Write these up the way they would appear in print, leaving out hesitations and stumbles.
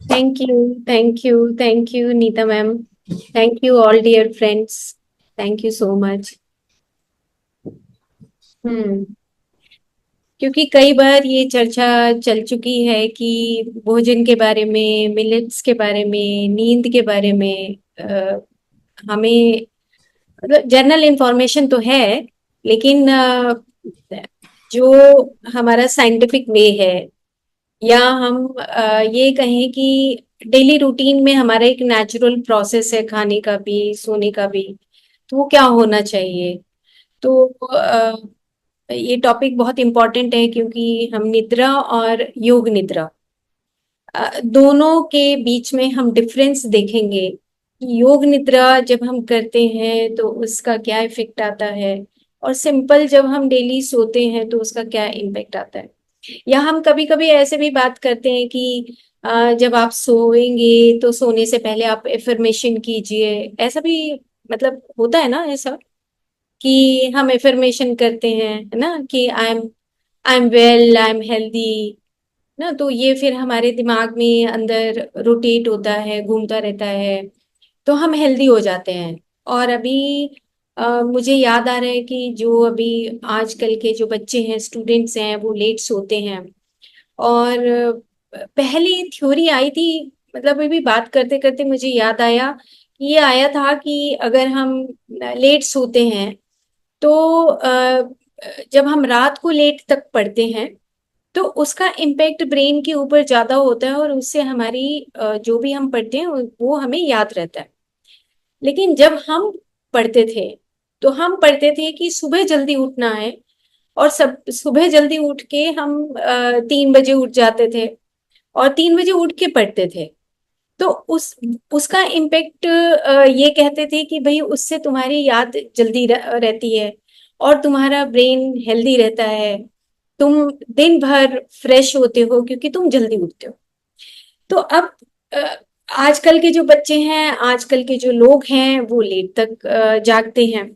Thank you, thank you, thank you, Neeta ma'am. Thank you, all dear friends. Thank you so much. हम्म क्योंकि कई बार ये चर्चा चल चुकी है कि भोजन के बारे में, मिलेट्स के बारे में, नींद के बारे में हमें मतलब जनरल इंफॉर्मेशन तो है, लेकिन जो हमारा साइंटिफिक वे है, या हम ये कहें कि डेली रूटीन में हमारा एक नेचुरल प्रोसेस है, खाने का भी, सोने का भी, तो वो क्या होना चाहिए। तो ये टॉपिक बहुत इम्पोर्टेंट है, क्योंकि हम निद्रा और योग निद्रा दोनों के बीच में हम डिफरेंस देखेंगे कि योग निद्रा जब हम करते हैं तो उसका क्या इफेक्ट आता है, और सिंपल जब हम डेली सोते हैं तो उसका क्या इम्पेक्ट आता है। या हम कभी कभी ऐसे भी बात करते हैं कि जब आप सोएंगे तो सोने से पहले आप एफर्मेशन कीजिए, ऐसा भी मतलब होता है ना ऐसा, कि हम एफर्मेशन करते हैं, है ना, कि I am well, I am healthy ना, तो ये फिर हमारे दिमाग में अंदर रोटेट होता है, घूमता रहता है, तो हम हेल्दी हो जाते हैं। और अभी मुझे याद आ रहा है कि जो अभी आजकल के जो बच्चे हैं, स्टूडेंट्स हैं, वो लेट सोते हैं। और पहले थ्योरी आई थी, मतलब अभी बात करते करते मुझे याद आया कि ये आया था कि अगर हम लेट सोते हैं तो जब हम रात को लेट तक पढ़ते हैं तो उसका इम्पेक्ट ब्रेन के ऊपर ज्यादा होता है, और उससे हमारी जो भी हम पढ़ते हैं वो हमें याद रहता है। लेकिन जब हम पढ़ते थे तो हम पढ़ते थे कि सुबह जल्दी उठना है, और सब सुबह जल्दी उठ के हम 3 बजे उठ जाते थे, और 3 बजे उठ के पढ़ते थे। तो उसका इम्पेक्ट, ये कहते थे कि भाई उससे तुम्हारी याद जल्दी रहती है, और तुम्हारा ब्रेन हेल्दी रहता है, तुम दिन भर फ्रेश होते हो क्योंकि तुम जल्दी उठते हो। तो अब अ, आजकल के जो बच्चे हैं, आजकल के जो लोग हैं, वो लेट तक जागते हैं,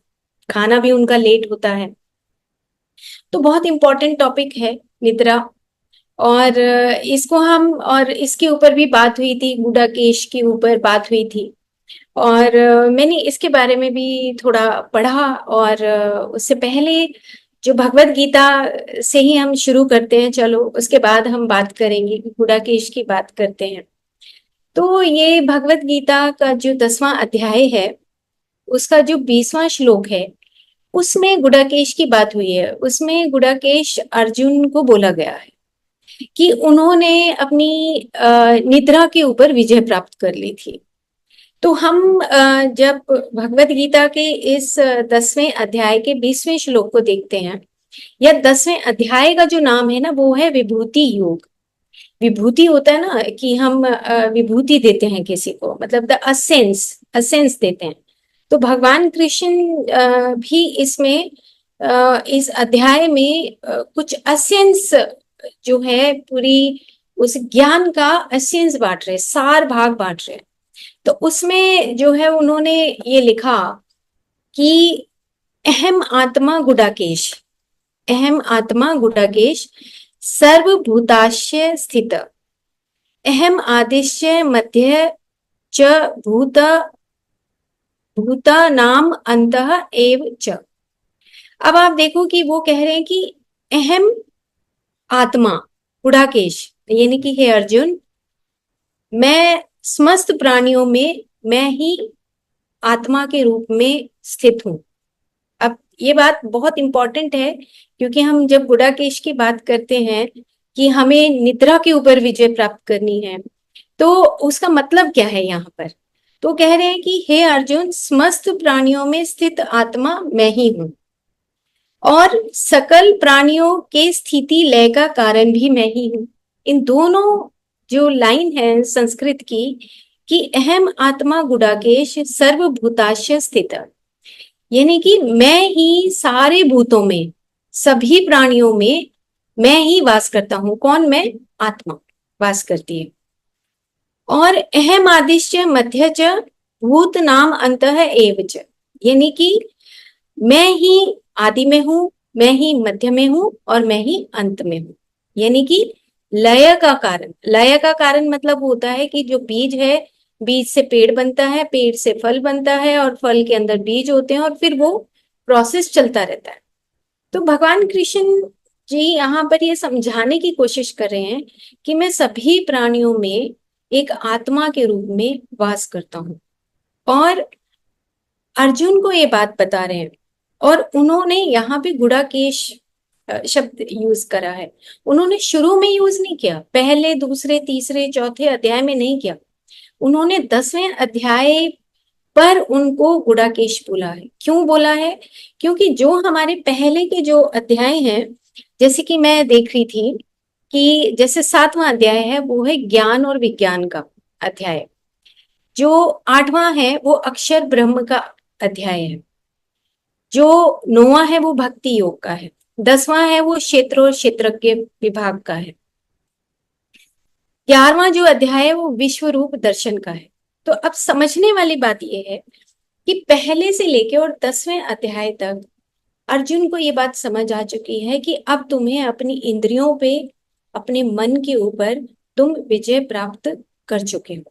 खाना भी उनका लेट होता है। तो बहुत इंपॉर्टेंट टॉपिक है निद्रा। और इसको हम, और इसके ऊपर भी बात हुई थी, गुडाकेश के ऊपर बात हुई थी। और मैंने इसके बारे में भी थोड़ा पढ़ा। और उससे पहले जो भगवत गीता से ही हम शुरू करते हैं, चलो उसके बाद हम बात करेंगे कि गुडाकेश की बात करते हैं। तो ये भगवत गीता का जो 10वां अध्याय है, उसका जो 20वां श्लोक है, उसमें गुडाकेश की बात हुई है। उसमें गुडाकेश अर्जुन को बोला गया है कि उन्होंने अपनी निद्रा के ऊपर विजय प्राप्त कर ली थी। तो हम जब भगवत गीता के इस 10वें अध्याय के 20वें श्लोक को देखते हैं, या 10वें अध्याय का जो नाम है ना, वो है विभूति योग। विभूति होता है ना, कि हम विभूति देते हैं किसी को, मतलब द असेंस, असेंस देते हैं। तो भगवान कृष्ण भी इसमें इस अध्याय में कुछ असेंस जो है, पूरी उस ज्ञान का असेंस बांट रहे, सार भाग बांट रहे। तो उसमें जो है उन्होंने ये लिखा कि अहम आत्मा गुडाकेश, अहम आत्मा गुडाकेश, सर्वभूताश्य स्थित, अहम आदिश्य मध्य च भूत भूता नाम अंतः एव च। अब आप देखो कि वो कह रहे हैं कि अहम आत्मा गुडाकेश, यानी कि हे अर्जुन, मैं समस्त प्राणियों में मैं ही आत्मा के रूप में स्थित हूं। अब ये बात बहुत इंपॉर्टेंट है, क्योंकि हम जब गुडाकेश की बात करते हैं कि हमें निद्रा के ऊपर विजय प्राप्त करनी है, तो उसका मतलब क्या है यहाँ पर। तो कह रहे हैं कि हे अर्जुन, समस्त प्राणियों में स्थित आत्मा मैं ही हूं, और सकल प्राणियों के स्थिति लय का कारण भी मैं ही हूं। इन दोनों जो लाइन है संस्कृत की, कि अहम आत्मा गुडाकेश सर्वभूताश्य स्थित, यानी कि मैं ही सारे भूतों में, सभी प्राणियों में मैं ही वास करता हूं। कौन? मैं, आत्मा वास करती है। और अहम आदिश्य मध्य च भूत नाम अंतः एव च, यानी कि मैं ही आदि में हूं, मैं ही मध्य में हूं, और मैं ही अंत में हूं। यानी कि लय का कारण मतलब होता है कि जो बीज है, बीज से पेड़ बनता है, पेड़ से फल बनता है, और फल के अंदर बीज होते हैं, और फिर वो प्रोसेस चलता रहता है। तो भगवान कृष्ण जी यहाँ पर ये समझाने की कोशिश कर रहे हैं कि मैं सभी प्राणियों में एक आत्मा के रूप में वास करता हूँ, और अर्जुन को ये बात बता रहे हैं। और उन्होंने यहाँ पे गुड़ाकेश शब्द यूज करा है। उन्होंने शुरू में यूज नहीं किया, पहले दूसरे तीसरे चौथे अध्याय में नहीं किया। उन्होंने 10वें अध्याय पर उनको गुड़ाकेश बोला है। क्यों बोला है? क्योंकि जो हमारे पहले के जो अध्याय हैं, जैसे कि मैं देख रही थी कि जैसे 7वां अध्याय है वो है ज्ञान और विज्ञान का अध्याय, जो 8वां है वो अक्षर ब्रह्म का अध्याय है, जो 9वां है वो भक्ति योग का है, 10वां है वो क्षेत्र और क्षेत्रज्ञ विभाग का है, 11वां जो अध्याय है वो विश्व रूप दर्शन का है। तो अब समझने वाली बात यह है कि पहले से लेके और 10वें अध्याय तक अर्जुन को ये बात समझ आ चुकी है कि अब तुम्हें अपनी इंद्रियों पे, अपने मन के ऊपर तुम विजय प्राप्त कर चुके हो।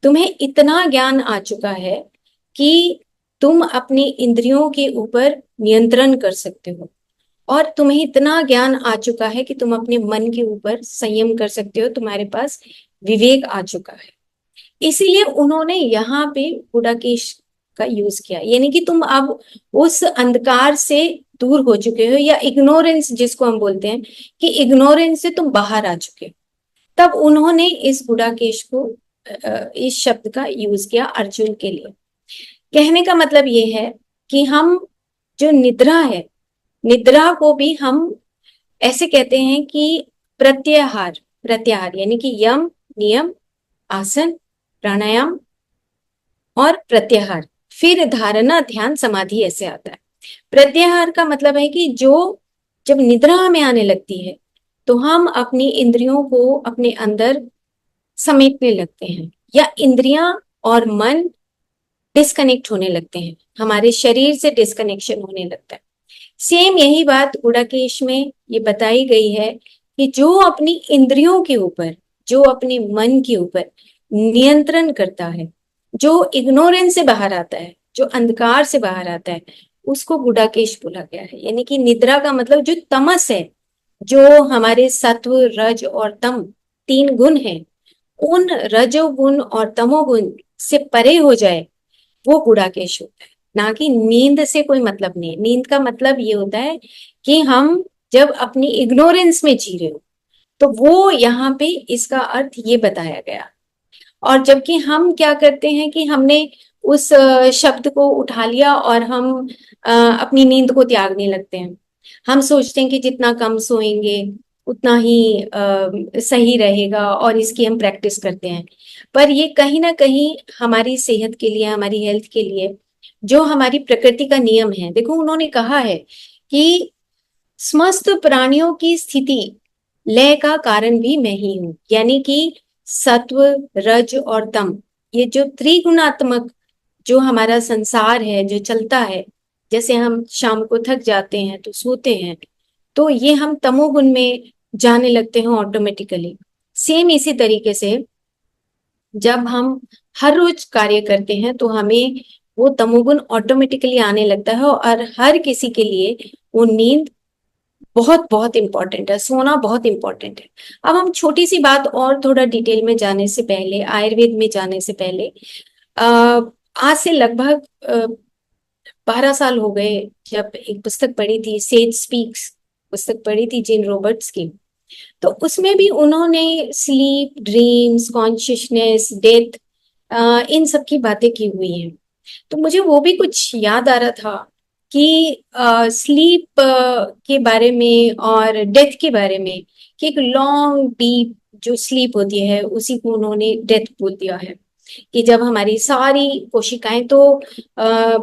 तुम्हें इतना ज्ञान आ चुका है कि तुम अपनी इंद्रियों के ऊपर नियंत्रण कर सकते हो, और तुम्हें इतना ज्ञान आ चुका है कि तुम अपने मन के ऊपर संयम कर सकते हो, तुम्हारे पास विवेक आ चुका है। इसीलिए उन्होंने यहाँ पे गुडाकेश का यूज किया, यानी कि तुम अब उस अंधकार से दूर हो चुके हो, या इग्नोरेंस जिसको हम बोलते हैं कि इग्नोरेंस से तुम बाहर आ चुके हो। तब उन्होंने इस गुडाकेश को, इस शब्द का यूज किया अर्जुन के लिए। कहने का मतलब ये है कि हम जो निद्रा है, निद्रा को भी हम ऐसे कहते हैं कि प्रत्याहार, प्रत्याहार यानी कि यम, नियम, आसन, प्राणायाम और प्रत्याहार, फिर धारणा, ध्यान, समाधि ऐसे आता है। प्रत्याहार का मतलब है कि जो जब निद्रा हमें आने लगती है तो हम अपनी इंद्रियों को अपने अंदर समेटने लगते हैं, या इंद्रियां और मन डिस्कनेक्ट होने लगते हैं, हमारे शरीर से डिस्कनेक्शन होने लगता है। सेम यही बात गुड़ाकेश में ये बताई गई है कि जो अपनी इंद्रियों के ऊपर, जो अपने मन के ऊपर नियंत्रण करता है, जो इग्नोरेंस से बाहर आता है, जो अंधकार से बाहर आता है, उसको गुड़ाकेश बोला गया है। यानी कि निद्रा का मतलब जो तमस है, जो हमारे सत्व, रज और तम 3 गुण हैं, उन रजोगुण और तमोगुण से परे हो जाए, वो गुड़ाकेश होता है। ना कि नींद से कोई मतलब नहीं है। नींद का मतलब ये होता है कि हम जब अपनी इग्नोरेंस में जी रहे हो, तो वो यहाँ पे इसका अर्थ ये बताया गया। और जबकि हम क्या करते हैं कि हमने उस शब्द को उठा लिया और हम अपनी नींद को त्यागने लगते हैं। हम सोचते हैं कि जितना कम सोएंगे उतना ही सही रहेगा, और इसकी हम प्रैक्टिस करते हैं। पर ये कहीं ना कहीं हमारी सेहत के लिए, हमारी हेल्थ के लिए, जो हमारी प्रकृति का नियम है, देखो उन्होंने कहा है कि समस्त प्राणियों की स्थिति लय का कारण भी मैं ही हूं। यानी कि सत्व, रज और तम, ये जो त्रिगुणात्मक जो हमारा संसार है, जो चलता है, जैसे हम शाम को थक जाते हैं तो सोते हैं, तो ये हम तमोगुण में जाने लगते हैं ऑटोमेटिकली। सेम इसी तरीके से जब हम हर रोज कार्य करते हैं तो हमें वो तमोगुण ऑटोमेटिकली आने लगता है, और हर किसी के लिए वो नींद बहुत बहुत इंपॉर्टेंट है, सोना बहुत इंपॉर्टेंट है। अब हम छोटी सी बात और थोड़ा डिटेल में जाने से पहले, आयुर्वेद में जाने से पहले, आज से लगभग 12 साल हो गए जब एक पुस्तक पढ़ी थी, सेज स्पीक्स पुस्तक पढ़ी थी जिन रॉबर्ट्स की। तो उसमें भी उन्होंने स्लीप, ड्रीम्स, कॉन्शियसनेस, डेथ, इन सब की बातें की हुई हैं। तो मुझे वो भी कुछ याद आ रहा था कि स्लीप के बारे में और डेथ के बारे में, कि एक लॉन्ग डीप जो स्लीप होती है उसी को उन्होंने डेथ बोल दिया है। कि जब हमारी सारी कोशिकाएं तो आ,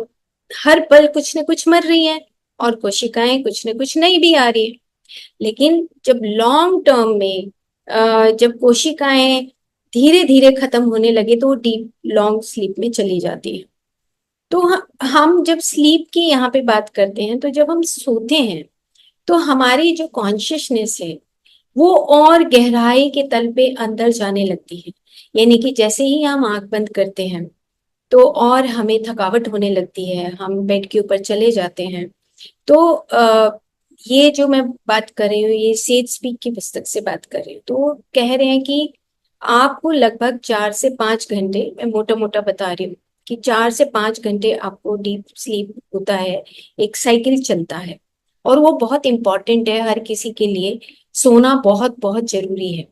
हर पल कुछ न कुछ मर रही हैं, और कोशिकाएं कुछ न कुछ नई भी आ रही है, लेकिन जब लॉन्ग टर्म में जब कोशिकाएं धीरे धीरे खत्म होने लगे तो वो डीप लॉन्ग स्लीप में चली जाती है। तो हम जब स्लीप की यहाँ पे बात करते हैं, तो जब हम सोते हैं तो हमारी जो कॉन्शियसनेस है वो और गहराई के तल पे अंदर जाने लगती है। यानी कि जैसे ही हम आंख बंद करते हैं तो और हमें थकावट होने लगती है, हम बेड के ऊपर चले जाते हैं। तो ये जो मैं बात कर रही हूँ, ये सेज स्पीक की पुस्तक से बात कर रही हूँ। तो वो कह रहे हैं कि आपको लगभग 4 से 5 घंटे, मैं मोटा मोटा बता रही हूँ कि 4 से 5 घंटे आपको डीप स्लीप होता है, एक साइकिल चलता है। और वो बहुत इंपॉर्टेंट है हर किसी के लिए, सोना बहुत बहुत जरूरी है।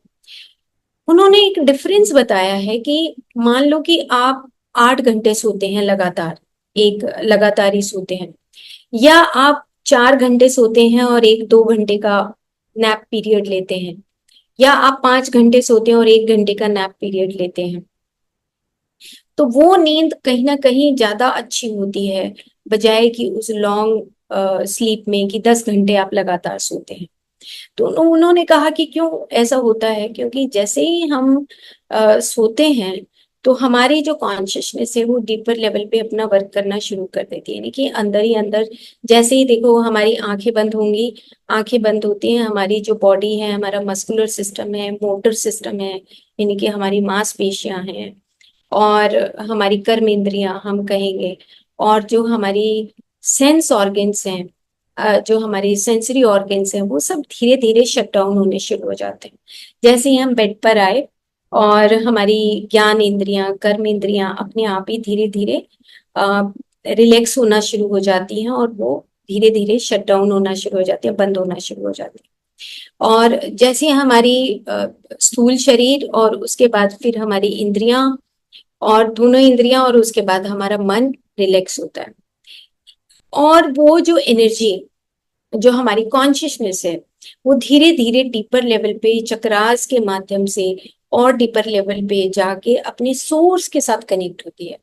उन्होंने एक डिफरेंस बताया है कि मान लो कि आप 8 घंटे सोते हैं लगातार, एक लगातार ही सोते हैं, या आप 4 घंटे सोते हैं और 1-2 घंटे का नैप पीरियड लेते हैं, या आप 5 घंटे सोते हैं और 1 घंटे का नैप पीरियड लेते हैं। तो वो नींद कहीं ना कहीं ज्यादा अच्छी होती है, बजाय कि उस लॉन्ग स्लीप में कि 10 घंटे आप लगातार सोते हैं। तो उन्होंने कहा कि क्यों ऐसा होता है, क्योंकि जैसे ही हम सोते हैं तो हमारी जो कॉन्शियसनेस है वो डीपर लेवल पे अपना वर्क करना शुरू कर देती है। यानी कि अंदर ही अंदर, जैसे ही देखो हमारी आंखें बंद होंगी, आंखें बंद होती हैं, हमारी जो बॉडी है, हमारा मस्कुलर सिस्टम है, मोटर सिस्टम है, यानी कि हमारी मांसपेशियां हैं, और हमारी कर्म इंद्रियां हम कहेंगे, और जो हमारी सेंस ऑर्गन्स हैं, जो हमारी सेंसरी ऑर्गन्स हैं, वो सब धीरे धीरे शट डाउन होने शुरू हो जाते हैं। जैसे ही हम बेड पर आए और हमारी ज्ञान इंद्रियां, कर्म इंद्रियां अपने आप ही धीरे धीरे रिलैक्स होना शुरू हो जाती हैं, और वो धीरे धीरे शट डाउन होना शुरू हो जाती है, बंद होना शुरू हो जाती है। और जैसे हमारी स्थूल शरीर, और उसके बाद फिर हमारी इंद्रियां, और दोनों इंद्रियां, और उसके बाद हमारा मन रिलैक्स होता है। और वो जो एनर्जी, जो हमारी कॉन्शियसनेस है, वो धीरे धीरे डीपर लेवल पे चक्रास के माध्यम से और डीपर लेवल पे जाके अपने सोर्स के साथ कनेक्ट होती है।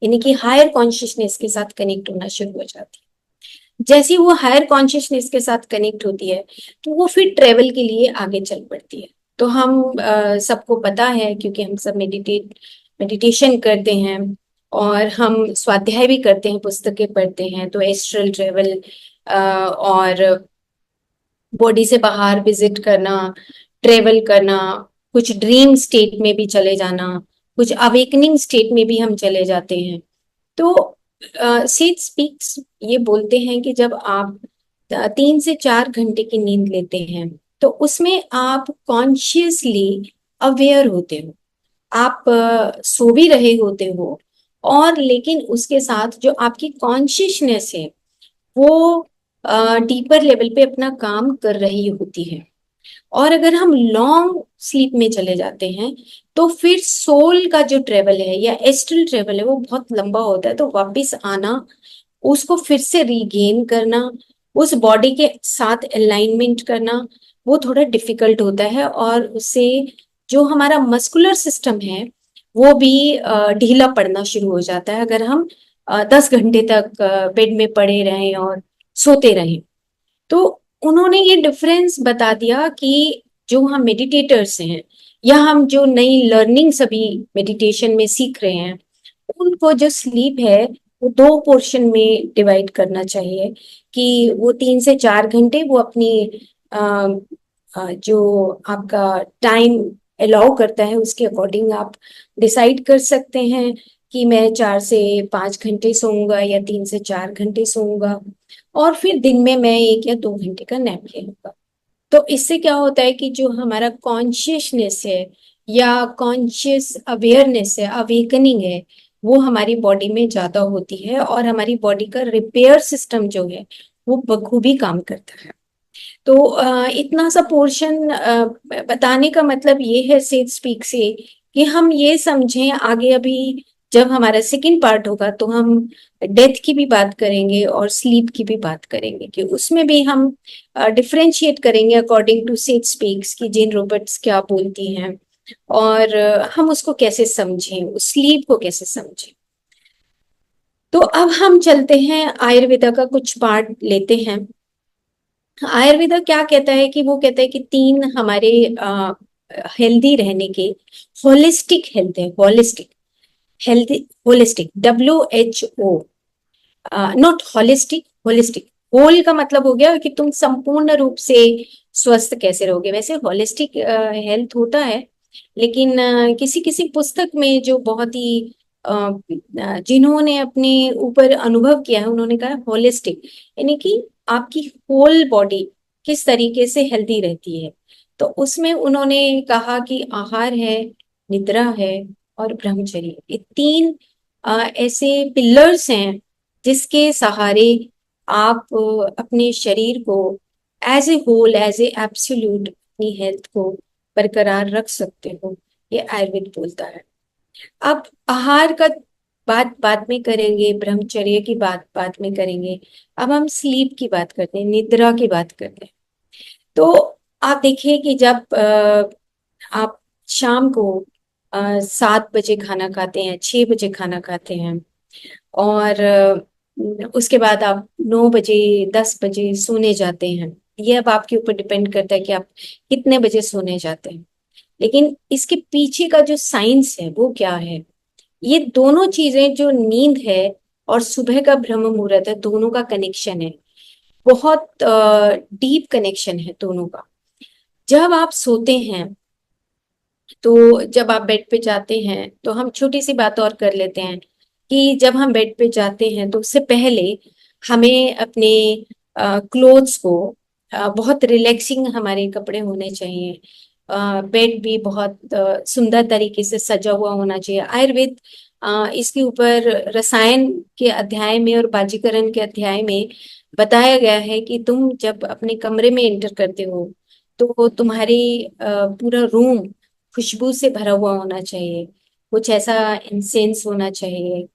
यानी कि हायर कॉन्शियसनेस के साथ कनेक्ट होना शुरू हो जाती है। जैसे वो हायर कॉन्शियसनेस के साथ कनेक्ट होती है तो वो फिर ट्रेवल के लिए आगे चल पड़ती है। तो हम सबको पता है, क्योंकि हम सब मेडिटेशन करते हैं और हम स्वाध्याय भी करते हैं, पुस्तकें पढ़ते हैं, तो एस्ट्रल ट्रेवल और बॉडी से बाहर विजिट करना, ट्रेवल करना, कुछ ड्रीम स्टेट में भी चले जाना, कुछ अवेकनिंग स्टेट में भी हम चले जाते हैं। तो सीड स्पीक्स ये बोलते हैं कि जब आप 3 से 4 घंटे की नींद लेते हैं तो उसमें आप कॉन्शियसली अवेयर होते हो, आप सो भी रहे होते हो, और लेकिन उसके साथ जो आपकी कॉन्शियसनेस है वो डीपर लेवल पे अपना काम कर रही होती है। और अगर हम लॉन्ग स्लीप में चले जाते हैं तो फिर सोल का जो ट्रेवल है या एस्ट्रल ट्रेवल है वो बहुत लंबा होता है, तो वापस आना, उसको फिर से रीगेन करना, उस बॉडी के साथ अलाइनमेंट करना, वो थोड़ा डिफिकल्ट होता है। और उससे जो हमारा मस्कुलर सिस्टम है वो भी ढीला पड़ना शुरू हो जाता है, अगर हम 10 घंटे तक बेड में पड़े रहें और सोते रहें। तो उन्होंने ये डिफरेंस बता दिया कि जो हम मेडिटेटर्स हैं, या हम जो नई लर्निंग सभी मेडिटेशन में सीख रहे हैं, उनको जो स्लीप है वो 2 पोर्शन में डिवाइड करना चाहिए। कि वो 3 से 4 घंटे वो अपनी अ, जो आपका टाइम अलाउ करता है उसके अकॉर्डिंग आप डिसाइड कर सकते हैं कि मैं 4 से 5 घंटे सोऊंगा या 3 से 4 घंटे सोऊंगा, और फिर दिन में मैं 1 या 2 घंटे का नैप ले लूंगा। तो इससे क्या होता है कि जो हमारा कॉन्शियसनेस है या कॉन्शियस अवेयरनेस है, अवेकनिंग है, वो हमारी बॉडी में ज्यादा होती है, और हमारी बॉडी का रिपेयर सिस्टम जो है वो बखूबी काम करता है। तो इतना सा पोर्शन बताने का मतलब ये है सेज स्पीक से, कि हम ये समझें आगे, अभी जब हमारा सेकंड पार्ट होगा तो हम डेथ की भी बात करेंगे और स्लीप की भी बात करेंगे, कि उसमें भी हम डिफरेंशिएट करेंगे अकॉर्डिंग टू सेज स्पीक्स की जेन रॉबर्ट्स क्या बोलती हैं, और हम उसको कैसे समझें, उस स्लीप को कैसे समझें। तो अब हम चलते हैं आयुर्वेदा का कुछ पार्ट लेते हैं। आयुर्वेदा क्या कहता है, कि वो कहता है कि 3 हमारे हेल्दी रहने के होलिस्टिक हेल्थ है, holistic healthy, holistic WHO, not holistic, holistic. Whole का मतलब हो गया कि तुम संपूर्ण रूप से स्वस्थ कैसे रहोगे। वैसे होलिस्टिक हेल्थ होता है, लेकिन किसी किसी पुस्तक में जो बहुत ही जिन्होंने अपने ऊपर अनुभव किया है, उन्होंने कहा होलिस्टिक, यानी कि आपकी होल बॉडी किस तरीके से हेल्दी रहती है। तो उसमें उन्होंने कहा कि आहार है, निद्रा है और ब्रह्मचर्य, ये तीन ऐसे पिलर्स हैं जिसके सहारे आप अपने शरीर को as a whole, as a absolute अपनी हेल्थ को बरकरार रख सकते हो, ये आयुर्वेद बोलता है। अब आहार का बात बाद में करेंगे, ब्रह्मचर्य की बात बाद में करेंगे। अब हम स्लीप की बात करते हैं, निद्रा की बात करते हैं। तो आप देखिए कि जब आप शाम को 7 बजे खाना खाते हैं, 6 बजे खाना खाते हैं, और उसके बाद आप 9 बजे, 10 बजे सोने जाते हैं। ये अब आपके ऊपर डिपेंड करता है कि आप कितने बजे सोने जाते हैं। लेकिन इसके पीछे का जो साइंस है वो क्या है, ये दोनों चीजें, जो नींद है और सुबह का ब्रह्म मुहूर्त है, दोनों का कनेक्शन है, बहुत डीप कनेक्शन है दोनों का। जब आप सोते हैं, तो जब आप बेड पे जाते हैं, तो हम छोटी सी बात और कर लेते हैं कि जब हम बेड पे जाते हैं तो उससे पहले हमें अपने क्लोथ्स को, बहुत रिलैक्सिंग हमारे कपड़े होने चाहिए। बेड भी बहुत सुंदर तरीके से सजा हुआ होना चाहिए। आयुर्वेद इसके ऊपर रसायन के अध्याय में और बाजीकरण के अध्याय में बताया गया है कि तुम जब अपने कमरे में एंटर करते हो, तो तुम्हारी पूरा रूम खुशबू से भरा हुआ होना चाहिए। कुछ ऐसा इंसेंस होना चाहिए,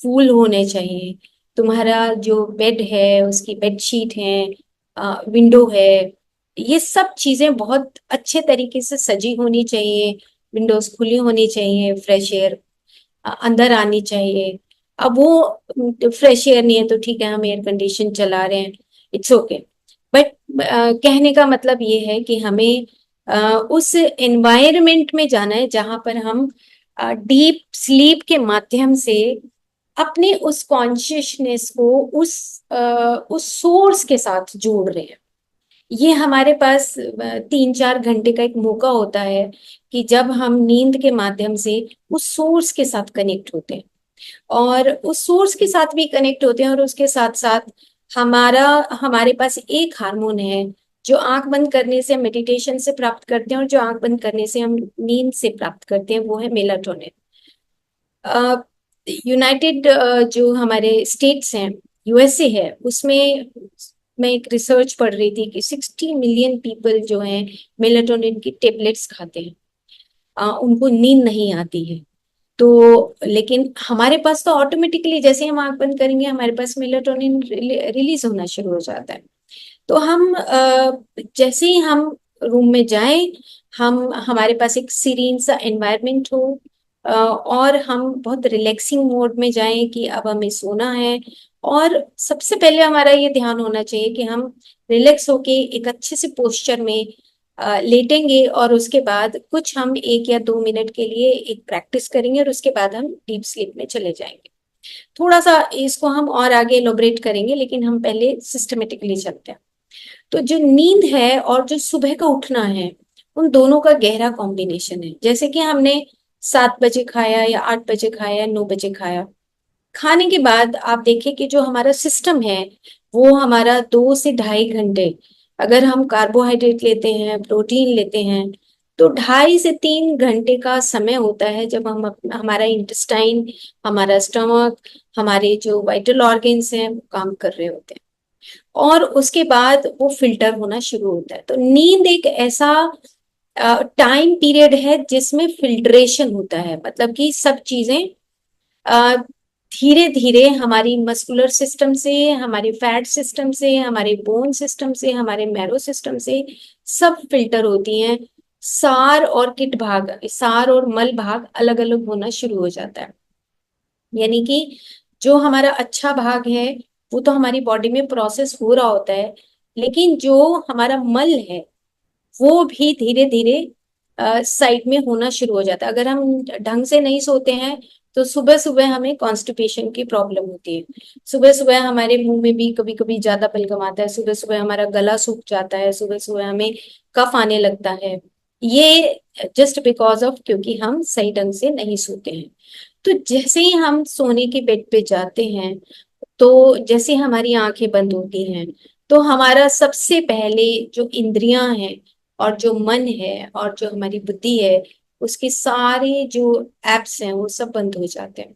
फूल होने चाहिए। तुम्हारा जो बेड है, उसकी बेडशीट है, विंडो है, ये सब चीजें बहुत अच्छे तरीके से सजी होनी चाहिए। विंडोज खुली होनी चाहिए, फ्रेश एयर अंदर आनी चाहिए। अब वो फ्रेश एयर नहीं है तो ठीक है, हम एयर कंडीशन चला रहे हैं, इट्स ओके। बट कहने का मतलब ये है कि हमें उस एनवायरनमेंट में जाना है जहां पर हम डीप स्लीप के माध्यम से अपने उस कॉन्शियसनेस को उस सोर्स के साथ जोड़ रहे हैं। ये हमारे पास 3-4 घंटे का एक मौका होता है कि जब हम नींद के माध्यम से उस सोर्स के साथ कनेक्ट होते हैं, और उस सोर्स के साथ भी कनेक्ट होते हैं, और उसके साथ साथ हमारा हमारे पास एक हार्मोन है जो आंख बंद करने से मेडिटेशन से प्राप्त करते हैं, और जो आंख बंद करने से हम नींद से प्राप्त करते हैं, वो है मेलाटोनिन। यूनाइटेड जो हमारे स्टेट्स हैं, यूएसए है, उसमें मैं एक रिसर्च पढ़ रही थी कि 60 मिलियन पीपल जो हैं मेलाटोनिन की टेबलेट्स खाते हैं। उनको नींद नहीं आती है। तो लेकिन हमारे पास तो ऑटोमेटिकली जैसे हम आंख बंद करेंगे, हमारे पास मेलाटोनिन रिलीज होना शुरू हो जाता है। तो हम जैसे ही हम रूम में जाएं, हम हमारे पास एक सीरीन सा एनवायरनमेंट हो, और हम बहुत रिलैक्सिंग मोड में जाएं कि अब हमें सोना है। और सबसे पहले हमारा ये ध्यान होना चाहिए कि हम रिलैक्स होके एक अच्छे से पोस्चर में लेटेंगे, और उसके बाद कुछ हम 1 या 2 मिनट के लिए एक प्रैक्टिस करेंगे, और उसके बाद हम डीप स्लीप में चले जाएंगे। थोड़ा सा इसको हम और आगे एलोबरेट करेंगे, लेकिन हम पहले सिस्टमेटिकली चलते हैं। तो जो नींद है और जो सुबह का उठना है, उन दोनों का गहरा कॉम्बिनेशन है। जैसे कि हमने 7 बजे खाया या 8 बजे खाया या 9 बजे खाया, खाने के बाद आप देखें कि जो हमारा सिस्टम है, वो हमारा 2 से ढाई घंटे, अगर हम कार्बोहाइड्रेट लेते हैं, प्रोटीन लेते हैं, तो 2.5 से 3 घंटे का समय होता है जब हम हमारा इंटेस्टाइन, हमारा स्टमक, हमारे जो वाइटल ऑर्गन्स हैं वो काम कर रहे होते हैं, और उसके बाद वो फिल्टर होना शुरू होता है। तो नींद एक ऐसा टाइम पीरियड है जिसमें फिल्ट्रेशन होता है, मतलब कि सब चीजें धीरे धीरे हमारी मस्कुलर सिस्टम से, हमारे फैट सिस्टम से, हमारे बोन सिस्टम से, हमारे मैरो सिस्टम से सब फिल्टर होती हैं। सार और किट भाग, सार और मल भाग अलग अलग होना शुरू हो जाता है। यानी कि जो हमारा अच्छा भाग है वो तो हमारी बॉडी में प्रोसेस हो रहा होता है, लेकिन जो हमारा मल है वो भी धीरे धीरे साइड में होना शुरू हो जाता है। अगर हम ढंग से नहीं सोते हैं तो सुबह सुबह हमें कॉन्स्टिपेशन की प्रॉब्लम होती है। सुबह सुबह हमारे मुंह में भी कभी कभी ज्यादा बलगम आता है, सुबह सुबह हमारा गला सूख जाता है, सुबह सुबह हमें कफ आने लगता है। ये जस्ट बिकॉज ऑफ क्योंकि हम सही ढंग से नहीं सोते हैं। तो जैसे ही हम सोने के बेड पे जाते हैं, तो जैसे हमारी आंखें बंद होती हैं, तो हमारा सबसे पहले जो इंद्रियां हैं और जो मन है और जो हमारी बुद्धि है, उसके सारे जो एप्स हैं वो सब बंद हो जाते हैं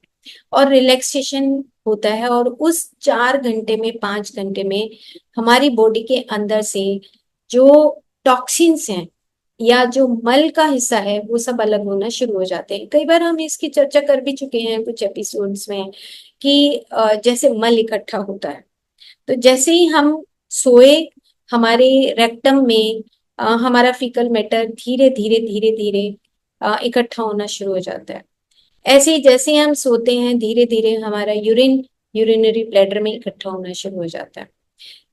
और रिलैक्सेशन होता है। और उस 4 घंटे में 5 घंटे में हमारी बॉडी के अंदर से जो टॉक्सिन्स हैं या जो मल का हिस्सा है वो सब अलग होना शुरू हो जाते हैं। कई बार हम इसकी चर्चा कर भी चुके हैं कुछ एपिसोड्स में कि जैसे मल इकट्ठा होता है, तो जैसे ही हम सोए, हमारे रेक्टम में हमारा फीकल मैटर धीरे धीरे धीरे धीरे इकट्ठा होना शुरू हो जाता है। ऐसे ही जैसे ही हम सोते हैं, धीरे धीरे हमारा यूरिनरी ब्लैडर में इकट्ठा होना शुरू हो जाता है।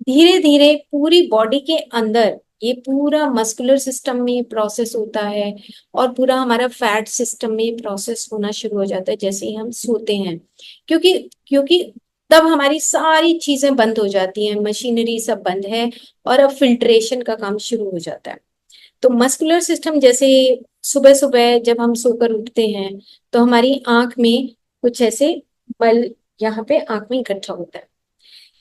धीरे धीरे पूरी बॉडी के अंदर ये पूरा मस्कुलर सिस्टम में प्रोसेस होता है और पूरा हमारा फैट सिस्टम में प्रोसेस होना शुरू हो जाता है जैसे ही हम सोते हैं। क्योंकि क्योंकि तब हमारी सारी चीजें बंद हो जाती हैं, मशीनरी सब बंद है और अब फिल्ट्रेशन का काम शुरू हो जाता है। तो मस्कुलर सिस्टम जैसे सुबह सुबह जब हम सोकर उठते हैं, तो हमारी आंख में कुछ ऐसे बल यहाँ पे आंख में इकट्ठा होता है।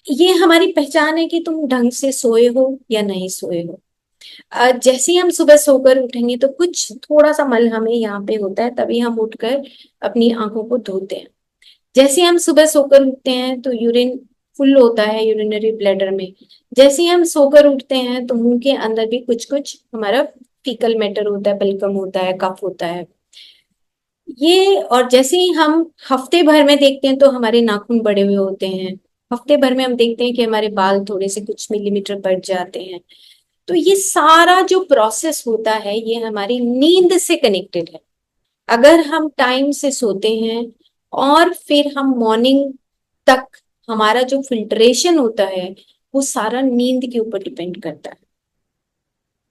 ये हमारी पहचान है कि तुम ढंग से सोए हो या नहीं सोए हो। जैसे ही हम सुबह सोकर उठेंगे तो कुछ थोड़ा सा मल हमें यहाँ पे होता है, तभी हम उठकर अपनी आंखों को धोते हैं। जैसे ही हम सुबह सोकर उठते हैं तो यूरिन फुल होता है यूरिनरी ब्लैडर में। जैसे ही हम सोकर उठते हैं तो मुंह के अंदर भी कुछ कुछ हमारा फीकल मैटर होता है, बलगम होता है, कफ होता है। ये और जैसे ही हम हफ्ते भर में देखते हैं तो हमारे नाखून बड़े हुए होते हैं। हफ्ते भर में हम देखते हैं कि हमारे बाल थोड़े से कुछ मिलीमीटर बढ़ जाते हैं। तो ये सारा जो प्रोसेस होता है ये हमारी नींद से कनेक्टेड है। अगर हम टाइम से सोते हैं और फिर हम मॉर्निंग तक हमारा जो फिल्ट्रेशन होता है वो सारा नींद के ऊपर डिपेंड करता है।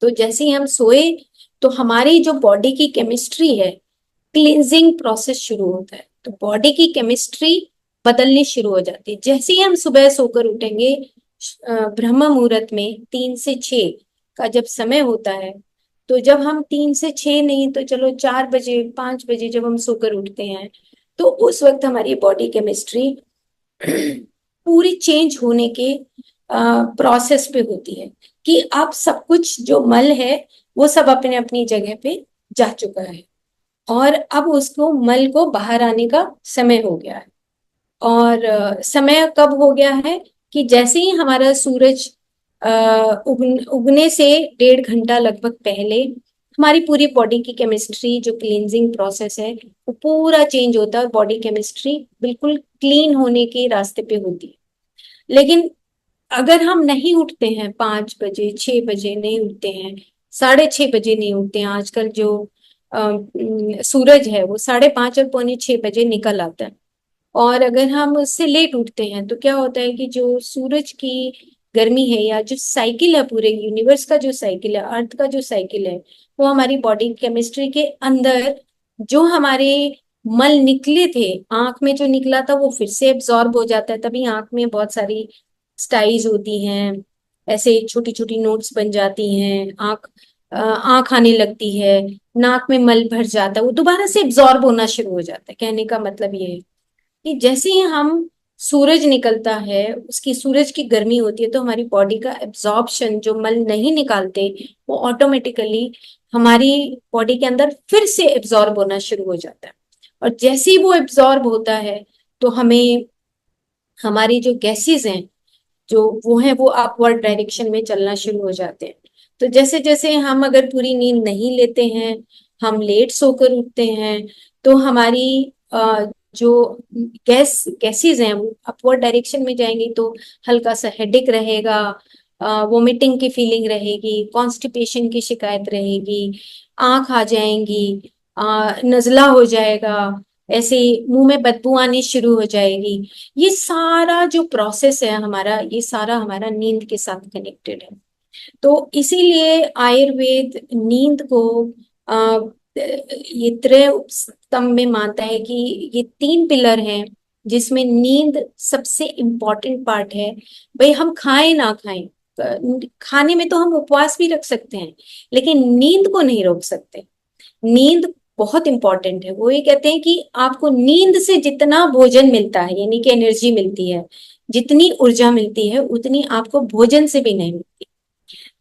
तो जैसे ही हम सोए तो हमारी जो बॉडी की केमिस्ट्री है, क्लींजिंग प्रोसेस शुरू होता है। तो बॉडी की केमिस्ट्री बदलनी शुरू हो जाती है जैसे ही हम सुबह सोकर उठेंगे। ब्रह्म मुहूर्त में 3 से 6 का जब समय होता है, तो जब हम 3 से 6 नहीं तो चलो 4 बजे 5 बजे जब हम सोकर उठते हैं, तो उस वक्त हमारी बॉडी केमिस्ट्री पूरी चेंज होने के प्रोसेस पे होती है कि अब सब कुछ जो मल है वो सब अपने अपनी जगह पे जा चुका है और अब उसको मल को बाहर आने का समय हो गया है। और समय कब हो गया है कि जैसे ही हमारा सूरज उगने से 1.5 घंटा लगभग पहले हमारी पूरी बॉडी की केमिस्ट्री जो क्लींजिंग प्रोसेस है वो पूरा चेंज होता है और बॉडी केमिस्ट्री बिल्कुल क्लीन होने के रास्ते पे होती है। लेकिन अगर हम नहीं उठते हैं 5 बजे 6 बजे नहीं उठते हैं, 6:30 बजे नहीं उठते हैं, आजकल जो सूरज है वो 5:30 और पौने 6 बजे निकल आता है। और अगर हम उससे लेट उठते हैं तो क्या होता है कि जो सूरज की गर्मी है या जो साइकिल है पूरे यूनिवर्स का जो साइकिल है, अर्थ का जो साइकिल है, वो हमारी बॉडी केमिस्ट्री के अंदर जो हमारे मल निकले थे, आंख में जो निकला था वो फिर से एब्जॉर्ब हो जाता है। तभी आंख में बहुत सारी स्टाइज होती हैं, ऐसे छोटी छोटी नोट्स बन जाती हैं, आंख आने लगती है, नाक में मल भर जाता है, वो दोबारा से एब्जॉर्ब होना शुरू हो जाता है। कहने का मतलब ये है कि जैसे ही हम सूरज निकलता है, उसकी सूरज की गर्मी होती है, तो हमारी बॉडी का एब्जॉर्प्शन जो मल नहीं निकालते वो ऑटोमेटिकली हमारी बॉडी के अंदर फिर से एब्जॉर्ब होना शुरू हो जाता है। और जैसे ही वो एब्जॉर्ब होता है तो हमें हमारी जो गैसेस हैं जो वो है वो अपवर्ड डायरेक्शन में चलना शुरू हो जाते हैं। तो जैसे जैसे हम अगर पूरी नींद नहीं लेते हैं, हम लेट सोकर उठते हैं, तो हमारी जो गैसेस हैं वो अपवर्ड डायरेक्शन में जाएंगी। तो हल्का सा हेडेक रहेगा, वोमिटिंग की फीलिंग रहेगी, कॉन्स्टिपेशन की शिकायत रहेगी, आंख आ जाएंगी, नजला हो जाएगा, ऐसे मुंह में बदबू आनी शुरू हो जाएगी। ये सारा जो प्रोसेस है हमारा, ये सारा हमारा नींद के साथ कनेक्टेड है। तो इसीलिए आयुर्वेद नींद को ये त्रय स्तंभ में मानता है कि ये 3 पिलर हैं जिसमें नींद सबसे इम्पोर्टेंट पार्ट है। भाई हम खाएं ना खाएं, खाने में तो हम उपवास भी रख सकते हैं, लेकिन नींद को नहीं रोक सकते। नींद बहुत इंपॉर्टेंट है। वो ये कहते हैं कि आपको नींद से जितना भोजन मिलता है, यानी कि एनर्जी मिलती है, जितनी ऊर्जा मिलती है, उतनी आपको भोजन से भी नहीं मिलती।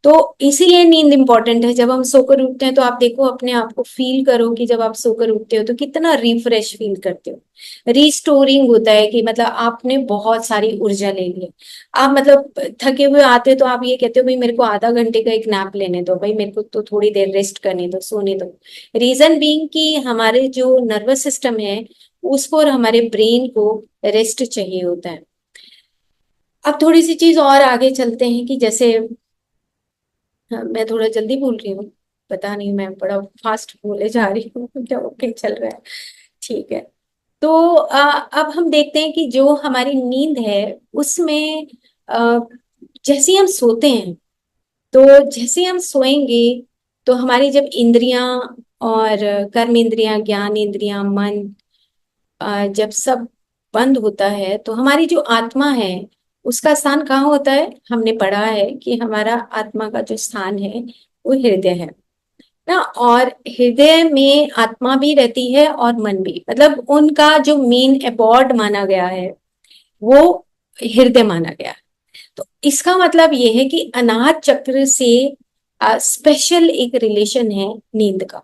तो इसीलिए नींद इंपॉर्टेंट है। जब हम सोकर उठते हैं तो आप देखो, अपने आप को फील करो कि जब आप सोकर उठते हो तो कितना रिफ्रेश फील करते हो। रिस्टोरिंग होता है कि मतलब आपने बहुत सारी ऊर्जा ले ली है। आप मतलब थके हुए आते हो तो आप ये कहते हो भाई मेरे को आधा घंटे का एक नैप लेने दो, भाई मेरे को तो थोड़ी देर रेस्ट करने दो, सोने दो। रीजन बीइंग कि हमारे जो नर्वस सिस्टम है उसको और हमारे ब्रेन को रेस्ट चाहिए होता है। अब थोड़ी सी चीज और आगे चलते हैं कि जैसे, हाँ, मैं थोड़ा जल्दी बोल रही हूँ, पता नहीं, मैं बड़ा फास्ट बोले जा रही हूँ क्या? ओके, चल रहा है, ठीक है। तो अब हम देखते हैं कि जो हमारी नींद है उसमें आ, जैसे ही हम सोते हैं, तो जैसे ही हम सोएंगे तो हमारी जब इंद्रियां और कर्म इंद्रियां, ज्ञान इंद्रियां, मन, जब सब बंद होता है तो हमारी जो आत्मा है उसका स्थान कहाँ होता है? हमने पढ़ा है कि हमारा आत्मा का जो स्थान है वो हृदय है ना। और हृदय में आत्मा भी रहती है और मन भी, मतलब उनका जो मेन एबॉर्ड माना गया है वो हृदय माना गया है। तो इसका मतलब ये है कि अनाहत चक्र से स्पेशल एक रिलेशन है नींद का।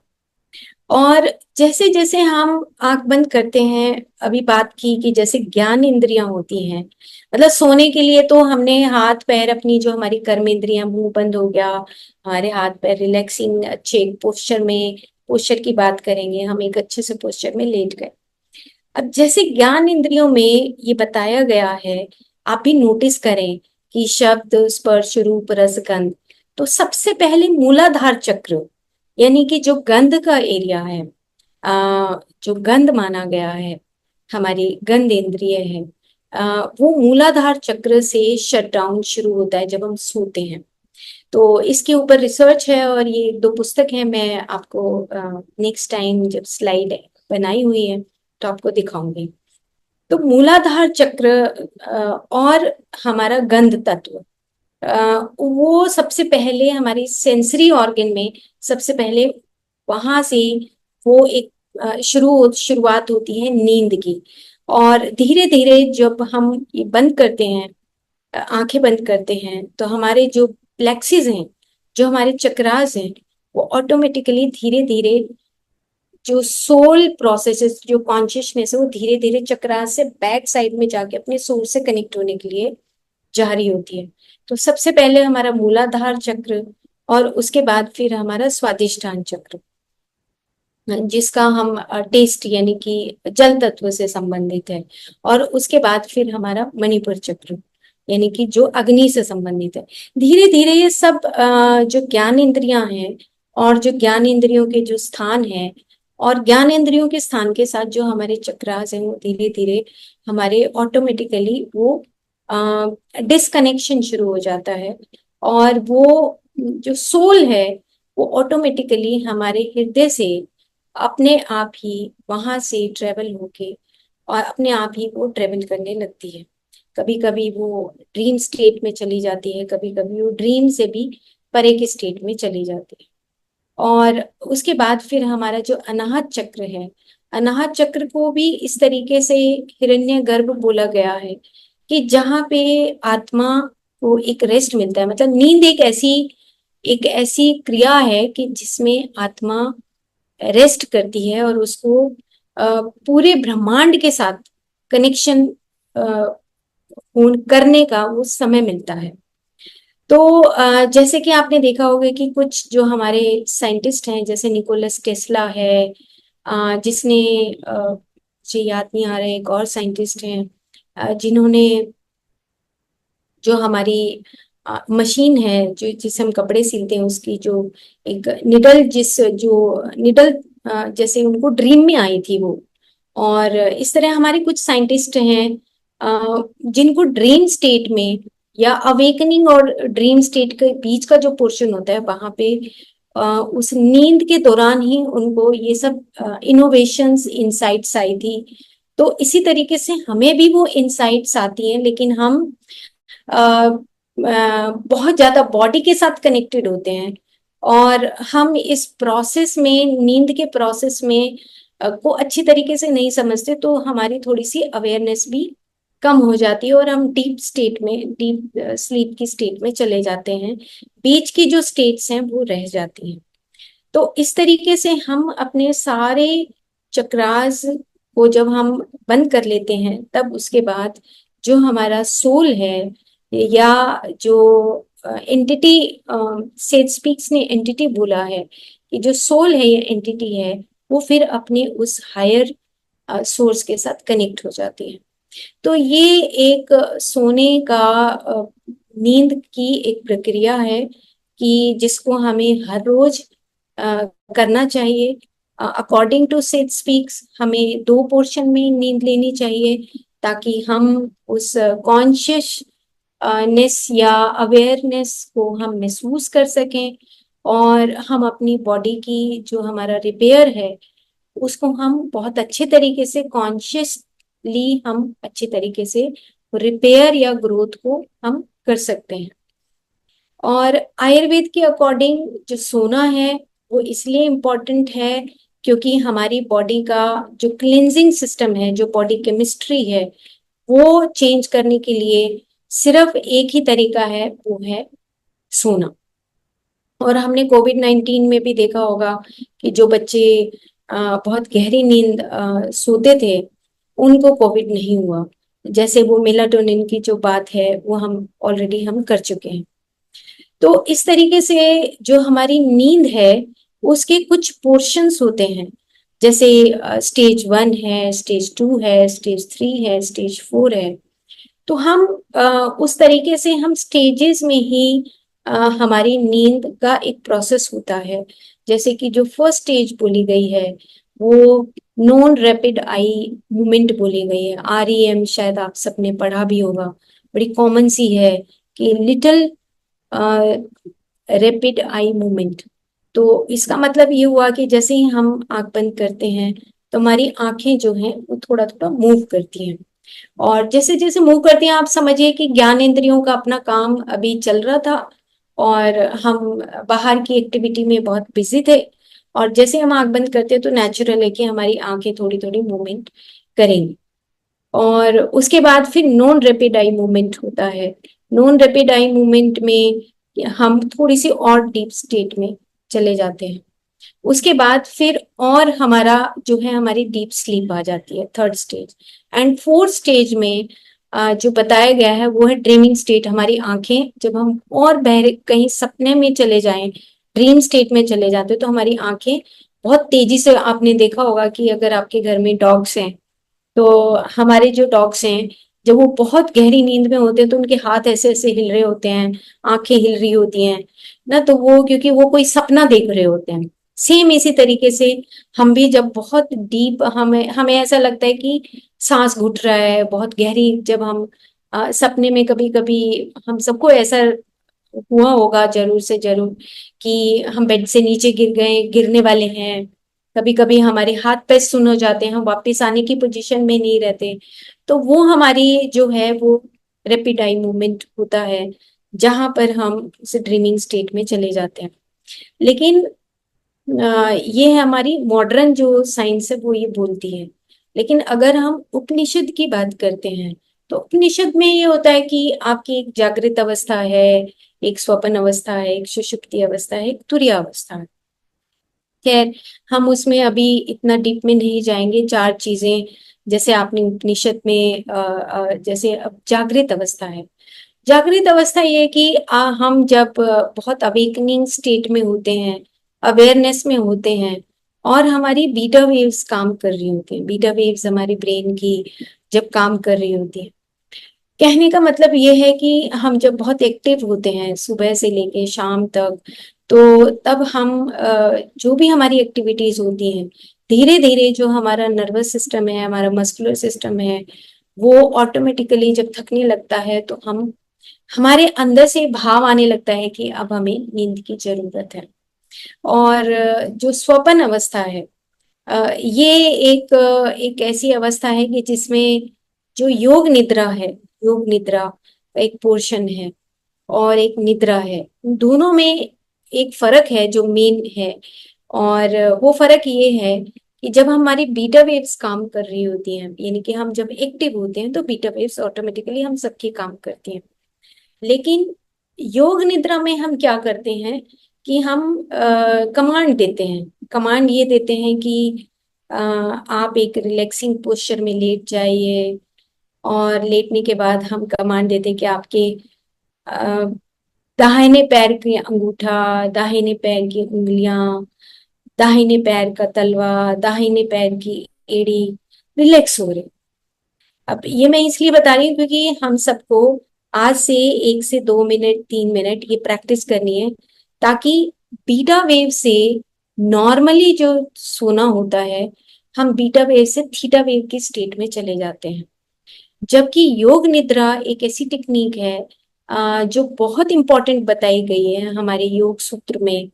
और जैसे जैसे हम आंख बंद करते हैं, अभी बात की कि जैसे ज्ञान इंद्रियां होती हैं, मतलब सोने के लिए तो हमने हाथ पैर, अपनी जो हमारी कर्म इंद्रियां, मुंह बंद हो गया, हमारे हाथ पैर रिलैक्सिंग अच्छे पोस्चर में, पोस्चर की बात करेंगे, हम एक अच्छे से पोस्चर में लेट गए। अब जैसे ज्ञान इंद्रियों में ये बताया गया है, आप भी नोटिस करें कि शब्द, स्पर्श, रूप, रस, गंध, तो सबसे पहले मूलाधार चक्र, यानी कि जो गंध का एरिया है, जो गंध माना गया है, हमारी गंध इंद्रिय है, वो मूलाधार चक्र से शट डाउन शुरू होता है जब हम सोते हैं। तो इसके ऊपर रिसर्च है और ये 2 पुस्तक है, मैं आपको नेक्स्ट टाइम जब स्लाइड बनाई हुई है तो आपको दिखाऊंगी। तो मूलाधार चक्र और हमारा गंध तत्व, वो सबसे पहले हमारी सेंसरी ऑर्गन में, सबसे पहले वहां से वो एक शुरुआत होती है नींद की। और धीरे धीरे जब हम ये बंद करते हैं, आंखें बंद करते हैं, तो हमारे जो प्लेक्सिस हैं, जो हमारे चक्रास हैं, वो ऑटोमेटिकली धीरे धीरे, जो सोल प्रोसेसेस, जो कॉन्शियसनेस है, वो धीरे धीरे चक्रास से बैक साइड में जाके अपने सोल से कनेक्ट होने के लिए जा रही होती है। तो सबसे पहले हमारा मूलाधार चक्र, और उसके बाद फिर हमारा स्वादिष्ठान चक्र, जिसका हम टेस्ट यानी कि जल तत्व से संबंधित है। और उसके बाद फिर हमारा मणिपुर चक्र, यानी कि जो अग्नि से संबंधित है। धीरे धीरे ये सब जो ज्ञान इंद्रियां हैं, और जो ज्ञान इंद्रियों के जो स्थान है, और ज्ञान इंद्रियों के स्थान के साथ जो हमारे चक्रास हैं, वो धीरे धीरे हमारे ऑटोमेटिकली वो डिसकनेक्शन शुरू हो जाता है। और वो जो सोल है वो ऑटोमेटिकली हमारे हृदय से अपने आप ही वहां से ट्रेवल होके, और अपने आप ही वो ट्रेवल करने लगती है। कभी कभी वो ड्रीम स्टेट में चली जाती है, कभी कभी वो ड्रीम से भी परे के स्टेट में चली जाती है। और उसके बाद फिर हमारा जो अनाहत चक्र है, अनाहत चक्र को भी इस तरीके से हिरण्य गर्भ बोला गया है कि जहाँ पे आत्मा को एक रेस्ट मिलता है। मतलब नींद एक ऐसी क्रिया है कि जिसमें आत्मा रेस्ट करती है और उसको पूरे ब्रह्मांड के साथ कनेक्शन करने का वो समय मिलता है। तो जैसे कि आपने देखा होगा कि कुछ जो हमारे साइंटिस्ट हैं, जैसे निकोलस टेस्ला है, जिसने मुझे याद नहीं आ रहा है, एक और साइंटिस्ट हैं जिन्होंने, जो हमारी मशीन है जो जिससे हम कपड़े सिलते हैं, उसकी जो एक निडल, जो निडल जैसे उनको ड्रीम में आई थी वो। और इस तरह हमारे कुछ साइंटिस्ट हैं जिनको ड्रीम स्टेट में, या अवेकनिंग और ड्रीम स्टेट के बीच का जो पोर्शन होता है वहां पे उस नींद के दौरान ही उनको ये सब इनोवेशंस इंसाइट्स आई थी। तो इसी तरीके से हमें भी वो इंसाइट्स आती हैं, लेकिन हम बहुत ज्यादा बॉडी के साथ कनेक्टेड होते हैं, और हम इस प्रोसेस में, नींद के प्रोसेस में को अच्छी तरीके से नहीं समझते, तो हमारी थोड़ी सी अवेयरनेस भी कम हो जाती है और हम डीप स्टेट में, डीप स्लीप की स्टेट में चले जाते हैं। बीच की जो स्टेट्स हैं वो रह जाती हैं। तो इस तरीके से हम अपने सारे चक्रास को जब हम बंद कर लेते हैं, तब उसके बाद जो हमारा सोल है, या जो एंटिटी, सेड स्पीक्स ने एंटिटी बोला है कि जो सोल है, ये एंटिटी है, वो फिर अपने उस हायर सोर्स के साथ कनेक्ट हो जाती है। तो ये एक सोने का, नींद की एक प्रक्रिया है कि जिसको हमें हर रोज करना चाहिए। अकॉर्डिंग टू सेड स्पीक्स हमें 2 पोर्शन में नींद लेनी चाहिए, ताकि हम उस कॉन्शियस नेस या अवेयरनेस को हम महसूस कर सकें, और हम अपनी बॉडी की जो हमारा रिपेयर है उसको हम बहुत अच्छे तरीके से, कॉन्शियसली हम अच्छे तरीके से रिपेयर या ग्रोथ को हम कर सकते हैं। और आयुर्वेद के अकॉर्डिंग जो सोना है वो इसलिए इम्पोर्टेंट है क्योंकि हमारी बॉडी का जो क्लींजिंग सिस्टम है, जो बॉडी केमिस्ट्री है, वो चेंज करने के लिए सिर्फ एक ही तरीका है, वो है सोना। और हमने कोविड-19 में भी देखा होगा कि जो बच्चे बहुत गहरी नींद सोते थे, उनको कोविड नहीं हुआ। जैसे वो मेलाटोनिन की जो बात है वो हम ऑलरेडी हम कर चुके हैं। तो इस तरीके से जो हमारी नींद है उसके कुछ पोर्शंस होते हैं, जैसे स्टेज 1 है, स्टेज 2 है, स्टेज 3 है, स्टेज 4 है। तो हम उस तरीके से हम स्टेजेस में ही हमारी नींद का एक प्रोसेस होता है। जैसे कि जो फर्स्ट स्टेज बोली गई है वो नॉन रैपिड आई मूवमेंट बोली गई है, REM, शायद आप सबने पढ़ा भी होगा, बड़ी कॉमन सी है कि लिटिल रैपिड आई मूवमेंट। तो इसका मतलब ये हुआ कि जैसे ही हम आंख बंद करते हैं तो हमारी आंखें जो हैं वो थोड़ा थोड़ा मूव करती हैं, और जैसे जैसे मूव करती हैं आप समझिए कि ज्ञान इंद्रियों का अपना काम अभी चल रहा था, और हम बाहर की एक्टिविटी में बहुत बिजी थे, और जैसे हम आंख बंद करते हैं तो नेचुरल है कि हमारी आंखें थोड़ी थोड़ी मूवमेंट करेंगी। और उसके बाद फिर नॉन रैपिड आई मूवमेंट होता है। नॉन रैपिड आई मूवमेंट में हम थोड़ी सी और डीप स्टेट में चले जाते हैं। उसके बाद फिर और हमारा जो है, हमारी डीप स्लीप आ जाती है, third stage. And fourth stage में जो बताया गया है वो है ड्रीमिंग स्टेट। हमारी आंखें जब हम और बहरे कहीं सपने में चले जाएं, ड्रीम स्टेट में चले जाते हैं, तो हमारी आंखें बहुत तेजी से, आपने देखा होगा कि अगर आपके घर में डॉग्स हैं, तो हमारे जो डॉग्स हैं जब वो बहुत गहरी नींद में होते हैं तो उनके हाथ ऐसे ऐसे हिल रहे होते हैं, आंखें हिल रही होती हैं ना, तो वो क्योंकि वो कोई सपना देख रहे होते हैं। सेम इसी तरीके से हम भी जब बहुत डीप, हमें हमें ऐसा लगता है कि सांस घुट रहा है बहुत गहरी, जब हम सपने में, कभी कभी हम सबको ऐसा हुआ होगा जरूर से जरूर कि हम बेड से नीचे गिर गए, गिरने वाले हैं, कभी कभी हमारे हाथ पैर सुन हो जाते हैं, हम वापस आने की पोजीशन में नहीं रहते। तो वो हमारी जो है वो रैपिड आई मूवमेंट होता है, जहां पर हम उस ड्रीमिंग स्टेट में चले जाते हैं। लेकिन ये है हमारी मॉडर्न जो साइंस है वो ये बोलती है। लेकिन अगर हम उपनिषद की बात करते हैं तो उपनिषद में ये होता है कि आपकी एक जागृत अवस्था है, एक स्वप्न अवस्था है, एक सुषुप्ति अवस्था है, एक तुरीय अवस्था है। खैर, हम उसमें अभी इतना डीप में नहीं जाएंगे। 4 चीजें जैसे आपने उपनिषद में जैसे अब जागृत अवस्था है। जागृत अवस्था ये है कि हम जब बहुत अवेकनिंग स्टेट में होते हैं, अवेयरनेस में होते हैं, और हमारी बीटा वेव्स काम कर रही होती हैं। बीटा वेव्स हमारे ब्रेन की जब काम कर रही होती है, कहने का मतलब ये है कि हम जब बहुत एक्टिव होते हैं सुबह से लेके शाम तक, तो तब हम जो भी हमारी एक्टिविटीज होती हैं, धीरे धीरे जो हमारा नर्वस सिस्टम है, हमारा मस्कुलर सिस्टम है, वो ऑटोमेटिकली जब थकने लगता है तो हम, हमारे अंदर से भाव आने लगता है कि अब हमें नींद की जरूरत है। और जो स्वपन अवस्था है, ये एक ऐसी अवस्था है कि जिसमें जो योग निद्रा है, योग निद्रा का एक पोर्शन है और एक निद्रा है, दोनों में एक फर्क है जो मेन है। और वो फर्क ये है कि जब हमारी बीटा वेव्स काम कर रही होती हैं, यानी कि हम जब एक्टिव होते हैं तो बीटा वेव्स ऑटोमेटिकली हम सबके काम करती हैं। लेकिन योग निद्रा में हम क्या करते हैं कि हम कमांड देते हैं। कमांड ये देते हैं कि आप एक रिलैक्सिंग पोस्चर में लेट जाइए, और लेटने के बाद हम कमांड देते हैं कि आपके अ, दाहिने पैर की अंगूठा, दाहिने पैर की उंगलियां, दाहिने पैर का तलवा, दाहिने पैर की एड़ी रिलैक्स हो रहे। अब ये मैं इसलिए बता रही हूँ क्योंकि हम सबको आज से 1 से 2 मिनट 3 मिनट ये प्रैक्टिस करनी है, ताकि बीटा वेव से नॉर्मली जो सोना होता है, हम बीटा वेव से थीटा वेव की स्टेट में चले जाते हैं। जबकि योग निद्रा एक ऐसी टेक्निक है जो बहुत इंपॉर्टेंट बताई गई है हमारे योग सूत्र में,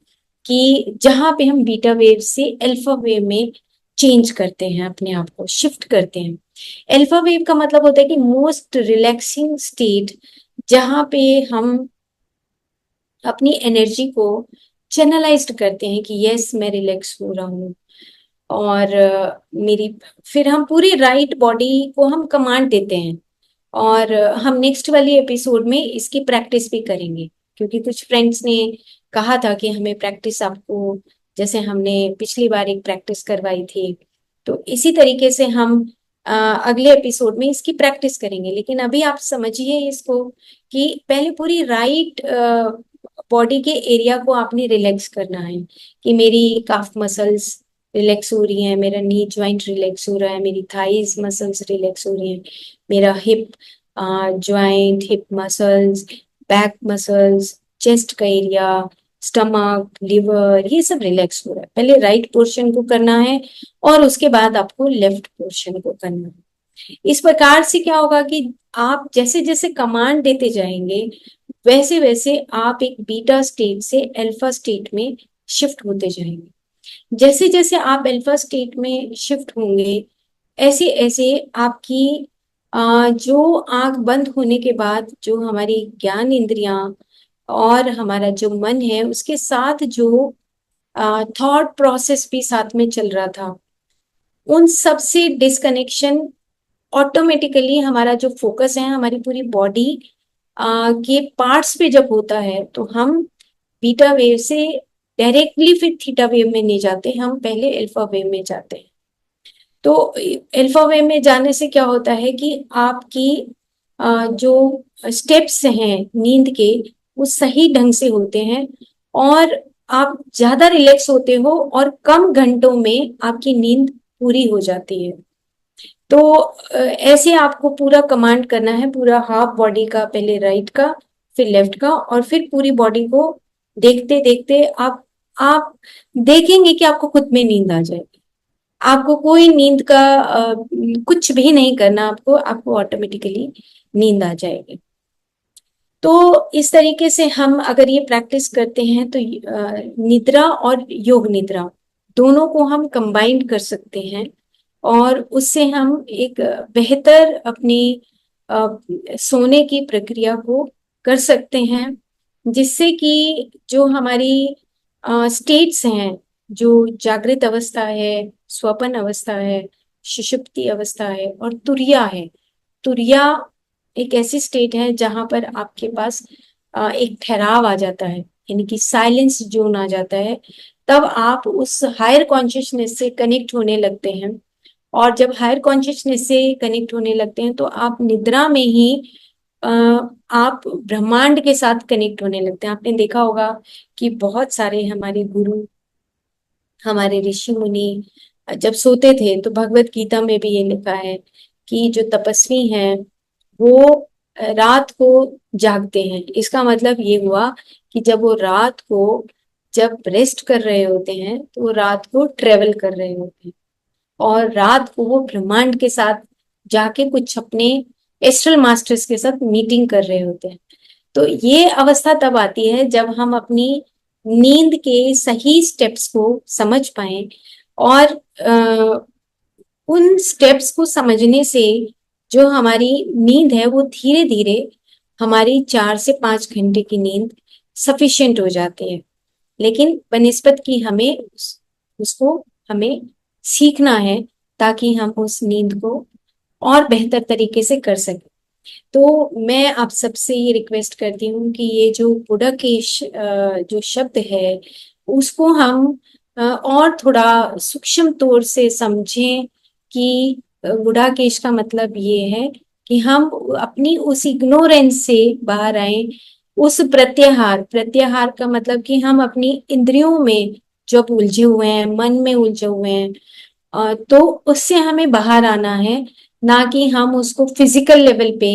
कि जहां पे हम बीटा वेव से अल्फा वेव में चेंज करते हैं, अपने आप को शिफ्ट करते हैं। अल्फा वेव का मतलब होता है कि मोस्ट रिलैक्सिंग स्टेट, जहां पे हम अपनी एनर्जी को चैनलाइज्ड करते हैं कि यस मैं रिलैक्स हो रहा हूँ। और मेरी फिर हम पूरी राइट बॉडी को हम कमांड देते हैं। और हम नेक्स्ट वाली एपिसोड में इसकी प्रैक्टिस भी करेंगे, क्योंकि कुछ फ्रेंड्स ने कहा था कि हमें प्रैक्टिस आपको, जैसे हमने पिछली बार एक प्रैक्टिस करवाई थी, तो इसी तरीके से हम अगले एपिसोड में इसकी प्रैक्टिस करेंगे। लेकिन अभी आप समझिए इसको कि पहले पूरी राइट बॉडी के एरिया को आपने रिलैक्स करना है, कि मेरी काफ मसल्स रिलैक्स हो रही है, मेरा नी ज्वाइंट रिलैक्स हो रहा है, मेरी थाइज मसल्स रिलैक्स हो रही है, मेरा hip joint, hip muscles, back muscles, chest का एरिया, स्टमक, लिवर, ये सब रिलैक्स हो रहा है। पहले राइट पोर्शन को करना है और उसके बाद आपको लेफ्ट पोर्शन को करना है। इस प्रकार से क्या होगा कि आप जैसे जैसे कमांड देते जाएंगे, वैसे वैसे आप एक बीटा स्टेट से अल्फा स्टेट में शिफ्ट होते जाएंगे। जैसे जैसे आप अल्फा स्टेट में शिफ्ट होंगे, ऐसे ऐसे आपकी जो आंख बंद होने के बाद जो हमारी ज्ञान इंद्रियां और हमारा जो मन है, उसके साथ जो थॉट प्रोसेस भी साथ में चल रहा था, उन सब से डिस्कनेक्शन ऑटोमेटिकली, हमारा जो फोकस है हमारी पूरी बॉडी के पार्ट्स पे जब होता है, तो हम बीटा वेव से डायरेक्टली फिर थीटा वेव में नहीं जाते, हम पहले अल्फा वेव में जाते हैं। तो अल्फा वेव में जाने से क्या होता है कि आपकी जो स्टेप्स हैं नींद के, वो सही ढंग से होते हैं, और आप ज्यादा रिलैक्स होते हो, और कम घंटों में आपकी नींद पूरी हो जाती है। तो ऐसे आपको पूरा कमांड करना है, पूरा हाफ बॉडी का, पहले राइट का, फिर लेफ्ट का, और फिर पूरी बॉडी को देखते देखते आप देखेंगे कि आपको खुद में नींद आ जाएगी। आपको कोई नींद का कुछ भी नहीं करना, आपको आपको ऑटोमेटिकली नींद आ जाएगी। तो इस तरीके से हम अगर ये प्रैक्टिस करते हैं तो निद्रा और योग निद्रा दोनों को हम कंबाइन कर सकते हैं, और उससे हम एक बेहतर अपनी अ, सोने की प्रक्रिया को कर सकते हैं, जिससे कि जो हमारी स्टेट्स हैं, जो जागृत अवस्था है, स्वपन अवस्था है, सुषुप्ति अवस्था है, और तुरिया है। तुरिया एक ऐसी स्टेट है जहां पर आपके पास एक ठहराव आ जाता है, यानी कि साइलेंस जोन आ जाता है। तब आप उस हायर कॉन्शियसनेस से कनेक्ट होने लगते हैं, और जब हायर कॉन्शियसनेस से कनेक्ट होने लगते हैं तो आप निद्रा में ही अ, आप ब्रह्मांड के साथ कनेक्ट होने लगते हैं। आपने देखा होगा कि बहुत सारे हमारे गुरु, हमारे ऋषि मुनि जब सोते थे, तो भगवत गीता में भी ये लिखा है कि जो तपस्वी हैं वो रात को जागते हैं। इसका मतलब ये हुआ कि जब वो रात को जब रेस्ट कर रहे होते हैं, तो वो रात को ट्रेवल कर रहे होते हैं, और रात को वो ब्रह्मांड के साथ जाके कुछ अपने एस्ट्रल मास्टर्स के साथ मीटिंग कर रहे होते हैं। तो ये अवस्था तब आती है जब हम अपनी नींद के सही स्टेप्स को समझ पाए और उन स्टेप्स को समझने से जो हमारी नींद है वो धीरे धीरे हमारी 4 से 5 घंटे की नींद सफिशिएंट हो जाती है। लेकिन बनिस्बत की हमें उसको हमें सीखना है ताकि हम उस नींद को और बेहतर तरीके से कर सकें। तो मैं आप सबसे ये रिक्वेस्ट करती हूँ कि ये जो बुडाकेश जो शब्द है उसको हम और थोड़ा सूक्ष्म तौर से समझें कि बुडाकेश का मतलब ये है कि हम अपनी उस इग्नोरेंस से बाहर आए। उस प्रत्याहार प्रत्याहार का मतलब कि हम अपनी इंद्रियों में जब उलझे हुए हैं, मन में उलझे हुए हैं, तो उससे हमें बाहर आना है। ना कि हम उसको फिजिकल लेवल पे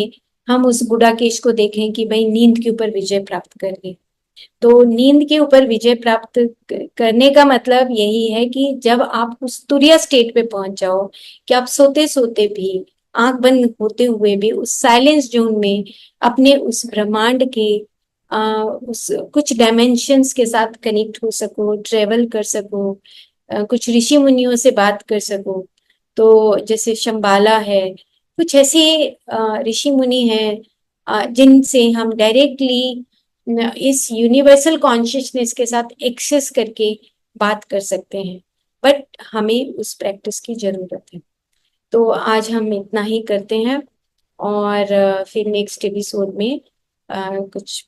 हम उस गुडाकेश को देखें कि भाई नींद के ऊपर विजय प्राप्त करनी। तो नींद के ऊपर विजय प्राप्त करने का मतलब यही है कि जब आप उस तुरिया स्टेट पे पहुंच जाओ कि आप सोते सोते भी, आंख बंद होते हुए भी उस साइलेंस जोन में अपने उस ब्रह्मांड के उस कुछ डायमेंशंस के साथ कनेक्ट हो सको, ट्रेवल कर सको, कुछ ऋषि मुनियों से बात कर सको। तो जैसे शंबाला है, कुछ ऐसे ऋषि मुनि हैं जिनसे हम डायरेक्टली इस यूनिवर्सल कॉन्शियसनेस के साथ एक्सेस करके बात कर सकते हैं। बट हमें उस प्रैक्टिस की जरूरत है। तो आज हम इतना ही करते हैं और फिर नेक्स्ट एपिसोड में कुछ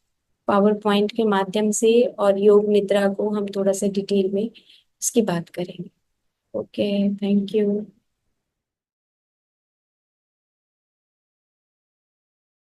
पावर पॉइंट के माध्यम से और योग निद्रा को हम थोड़ा सा डिटेल में इसकी बात करेंगे। Okay, thank you.